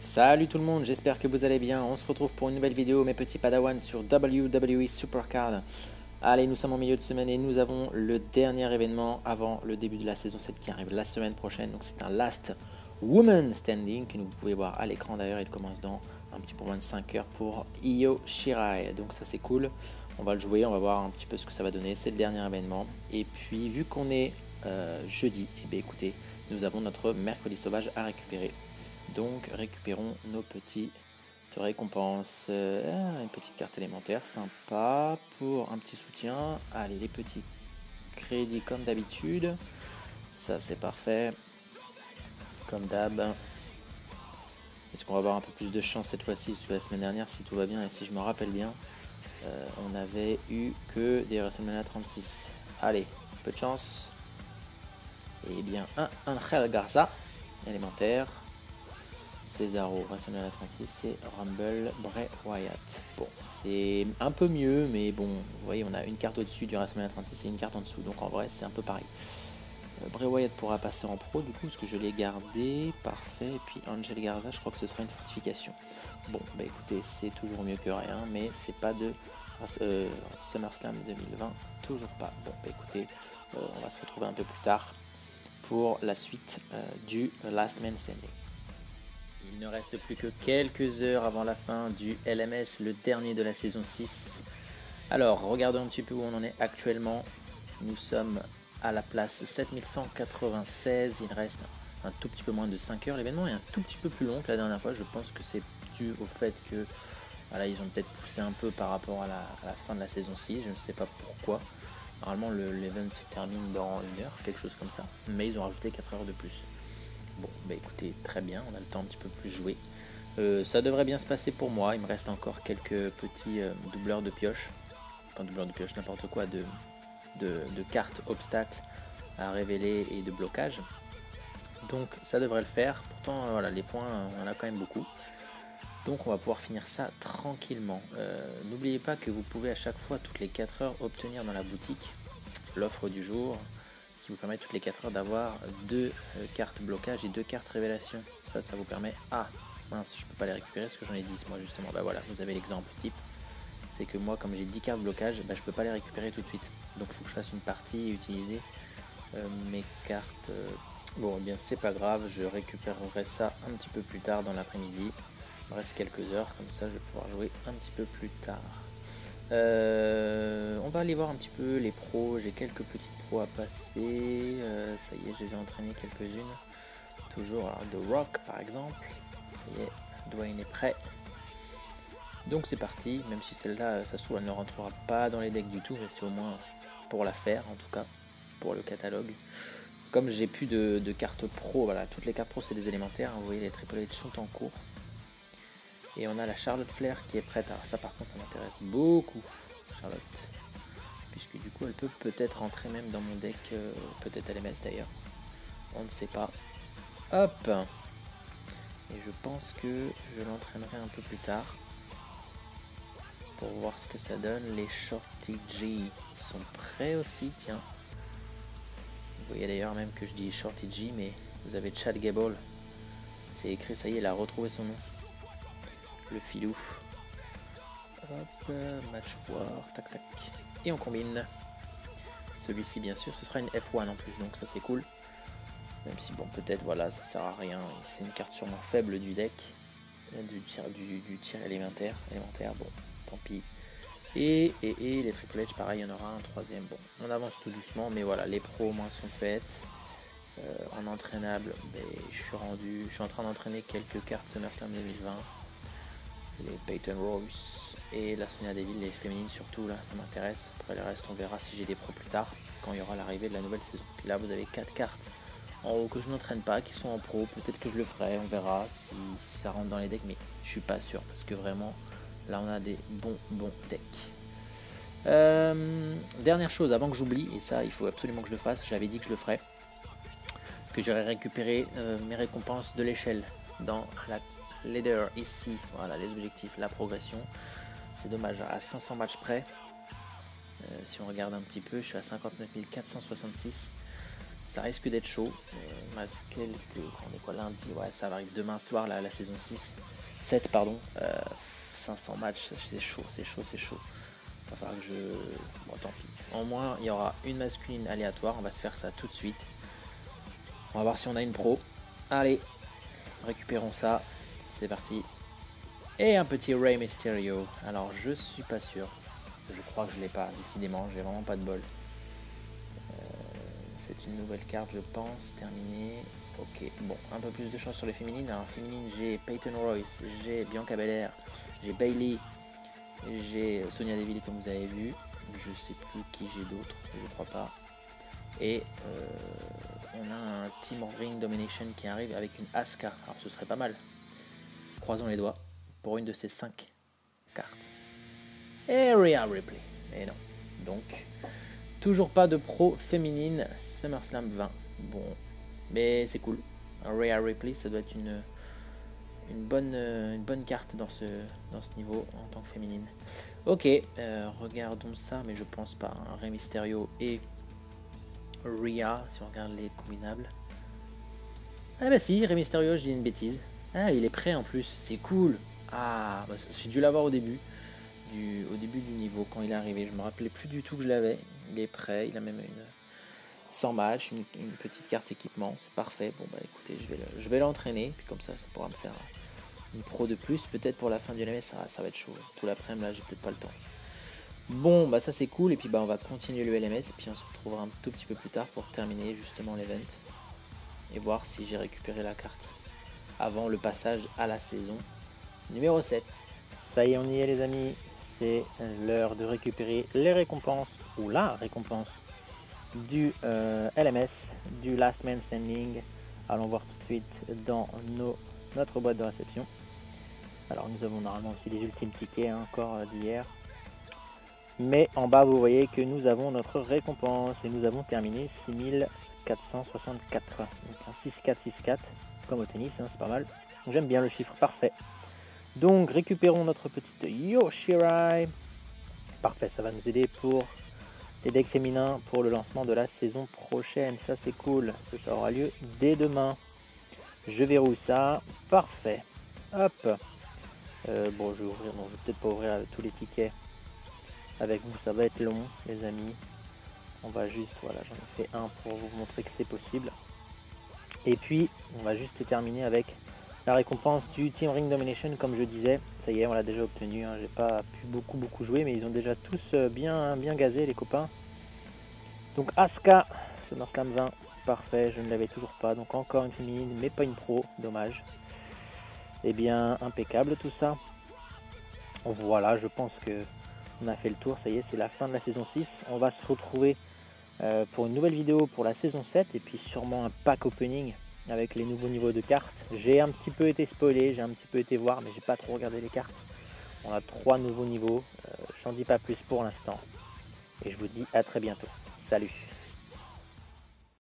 Salut tout le monde, j'espère que vous allez bien. On se retrouve pour une nouvelle vidéo, mes petits padawans, sur WWE Supercard. Allez, nous sommes en milieu de semaine et nous avons le dernier événement avant le début de la saison 7 qui arrive la semaine prochaine. Donc c'est un Last Woman Standing que vous pouvez voir à l'écran d'ailleurs. Il commence dans un petit peu moins de 5 heures pour Io Shirai. Donc ça c'est cool. On va le jouer, on va voir un petit peu ce que ça va donner. C'est le dernier événement. Et puis vu qu'on est jeudi, et bien écoutez, nous avons notre mercredi sauvage à récupérer. Donc récupérons nos petites récompenses. Une petite carte élémentaire, sympa pour un petit soutien. Allez, les petits crédits comme d'habitude. Ça c'est parfait. Comme d'hab. Est-ce qu'on va avoir un peu plus de chance cette fois-ci? Parce que la semaine dernière, si tout va bien et si je me rappelle bien, on n'avait eu que des WrestleMania 36. Allez, peu de chance. Et bien un Angel Garza élémentaire. Cesaro, WrestleMania 36 et Rumble Bray Wyatt. Bon, c'est un peu mieux, mais bon, vous voyez, on a une carte au-dessus du WrestleMania 36 et une carte en dessous, donc en vrai, c'est un peu pareil. Bray Wyatt pourra passer en pro, du coup, parce que je l'ai gardé, parfait. Et puis Angel Garza, je crois que ce sera une fortification. Bon, bah écoutez, c'est toujours mieux que rien, mais c'est pas de SummerSlam 2020, toujours pas. Bon, bah écoutez, on va se retrouver un peu plus tard pour la suite du Last Man Standing. Il ne reste plus que quelques heures avant la fin du LMS, le dernier de la saison 6. Alors, regardons un petit peu où on en est actuellement. Nous sommes à la place 7196. Il reste un tout petit peu moins de 5 heures. L'événement est un tout petit peu plus long que la dernière fois. Je pense que c'est dû au fait que voilà, ils ont peut-être poussé un peu par rapport à la fin de la saison 6. Je ne sais pas pourquoi. Normalement, l'événement se termine dans 1 heure, quelque chose comme ça. Mais ils ont rajouté 4 heures de plus. Bon, bah écoutez, très bien, on a le temps un petit peu plus jouer. Ça devrait bien se passer pour moi. Il me reste encore quelques petits doubleurs de pioche. Enfin, doubleurs de pioche, n'importe quoi, de cartes obstacles à révéler et de blocage. Donc ça devrait le faire. Pourtant, voilà, les points, on en a quand même beaucoup. Donc on va pouvoir finir ça tranquillement. N'oubliez pas que vous pouvez à chaque fois, toutes les 4 heures, obtenir dans la boutique l'offre du jour, qui vous permet toutes les 4 heures d'avoir 2 cartes blocage et 2 cartes révélation. Ça vous permet... Ah, mince, je peux pas les récupérer parce que j'en ai 10 moi justement. Bah voilà, vous avez l'exemple type. C'est que moi, comme j'ai 10 cartes blocage, bah, je peux pas les récupérer tout de suite. Donc il faut que je fasse une partie et utiliser mes cartes. Bon, eh bien c'est pas grave, je récupérerai ça un petit peu plus tard dans l'après-midi. Il me reste quelques heures, comme ça je vais pouvoir jouer un petit peu plus tard. On va aller voir un petit peu les pros. J'ai quelques petites pros à passer. Ça y est, je les ai entraînées quelques-unes. Toujours alors, The Rock par exemple. Ça y est, Dwayne est prêt. Donc c'est parti. Même si celle-là, ça se trouve, elle ne rentrera pas dans les decks du tout, mais c'est au moins pour la faire en tout cas, pour le catalogue. Comme j'ai plus de cartes pro, voilà, toutes les cartes pro c'est des élémentaires. Vous voyez, les Triple H sont en cours. Et on a la Charlotte Flair qui est prête. Alors ça par contre ça m'intéresse beaucoup, Charlotte. Puisque du coup elle peut peut-être rentrer même dans mon deck, peut-être LMS d'ailleurs. On ne sait pas. Hop. Et je pense que je l'entraînerai un peu plus tard. Pour voir ce que ça donne. Les Shorty G sont prêts aussi, tiens. Vous voyez d'ailleurs même que je dis Shorty G, mais vous avez Chad Gable. C'est écrit, ça y est, il a retrouvé son nom. Le filou. Hop, match foire, tac tac. Et on combine. Celui-ci bien sûr, ce sera une F1 en plus, donc ça c'est cool. Même si bon, peut-être voilà, ça sert à rien. C'est une carte sûrement faible du deck. Du tir élémentaire, bon, tant pis. Et les Triple H, pareil, il y en aura un troisième. Bon, on avance tout doucement, mais voilà, les pros au moins sont faites. En entraînable, ben, je suis en train d'entraîner quelques cartes SummerSlam 2020. Les Peyton Royce et la Sonya Deville, les féminines surtout, là ça m'intéresse. Après le reste on verra si j'ai des pros plus tard, quand il y aura l'arrivée de la nouvelle saison. Puis là vous avez 4 cartes en haut que je n'entraîne pas, qui sont en pro, peut-être que je le ferai, on verra si ça rentre dans les decks, mais je suis pas sûr, parce que vraiment là on a des bons decks. Dernière chose avant que j'oublie, et ça il faut absolument que je le fasse, j'avais dit que je le ferais, que j'aurais récupéré mes récompenses de l'échelle dans la leader ici, voilà les objectifs, la progression. C'est dommage, à 500 matchs près, si on regarde un petit peu, je suis à 59 466. ça risque d'être chaud. On est quoi, lundi? Ouais, ça arrive demain soir, la saison 7 pardon. 500 matchs, c'est chaud, c'est chaud, c'est chaud. Il va falloir que je... Bon, tant pis. Au moins, il y aura une masculine aléatoire. On va se faire ça tout de suite. On va voir si on a une pro. Allez, récupérons ça. C'est parti. Et un petit Rey Mysterio. Alors, je suis pas sûr. Je crois que je l'ai pas. Décidément, j'ai vraiment pas de bol. C'est une nouvelle carte, je pense. Terminé. Ok, bon, un peu plus de chance sur les féminines. Alors, féminine, j'ai Peyton Royce, j'ai Bianca Belair, j'ai Bayley, j'ai Sonya Deville, comme vous avez vu. Je sais plus qui j'ai d'autres, je crois pas. Et on a un Team Ring Domination qui arrive avec une Asuka. Alors, ce serait pas mal. Croisons les doigts pour une de ces 5 cartes. Et Rhea Ripley. Et non. Donc, toujours pas de pro féminine. SummerSlam 20. Bon, mais c'est cool. Rhea Ripley, ça doit être une bonne carte dans ce niveau en tant que féminine. Ok, regardons ça, mais je pense pas. Hein. Rey Mysterio et Rhea, si on regarde les combinables. Ah bah si, Rey Mysterio, je dis une bêtise. Ah, il est prêt en plus, c'est cool. Ah, bah, j'ai dû l'avoir au début du niveau quand il est arrivé. Je me rappelais plus du tout que je l'avais. Il est prêt, il a même une 100 matchs, une petite carte équipement, c'est parfait. Bon bah écoutez, je vais l'entraîner, puis comme ça pourra me faire une pro de plus. Peut-être pour la fin du LMS, ça va être chaud. Tout l'après-midi là, j'ai peut-être pas le temps. Bon bah ça c'est cool, et puis bah on va continuer le LMS, puis on se retrouvera un tout petit peu plus tard pour terminer justement l'event et voir si j'ai récupéré la carte avant le passage à la saison numéro 7. Ça y est, on y est les amis, c'est l'heure de récupérer les récompenses, ou la récompense du LMS, du Last Man Standing. Allons voir tout de suite dans notre boîte de réception. Alors nous avons normalement aussi les ultimes tickets hein, encore d'hier. Mais en bas vous voyez que nous avons notre récompense et nous avons terminé 6464. Donc un 6-4-6-4 comme au tennis, hein, c'est pas mal. J'aime bien le chiffre, parfait. Donc récupérons notre petite Yoshirai. Parfait, ça va nous aider pour les decks féminins pour le lancement de la saison prochaine. Ça c'est cool, ça aura lieu dès demain. Je verrouille ça, parfait. Hop. Bon, je vais ouvrir, non, je vais peut-être pas ouvrir tous les tickets avec vous, ça va être long les amis. On va juste, voilà, j'en ai fait un pour vous montrer que c'est possible. Et puis, on va juste terminer avec la récompense du Team Ring Domination, comme je disais. Ça y est, on l'a déjà obtenu, hein. J'ai pas pu beaucoup jouer, mais ils ont déjà tous bien gazé les copains. Donc Asuka, SummerSlam 20, parfait, je ne l'avais toujours pas. Donc encore une féminine, mais pas une pro, dommage. Eh bien, impeccable tout ça. Voilà, je pense que on a fait le tour, ça y est, c'est la fin de la saison 6. On va se retrouver pour une nouvelle vidéo pour la saison 7 et puis sûrement un pack opening avec les nouveaux niveaux de cartes. J'ai un petit peu été spoilé, j'ai un petit peu été voir, mais j'ai pas trop regardé les cartes. On a 3 nouveaux niveaux, j'en dis pas plus pour l'instant. Et je vous dis à très bientôt. Salut!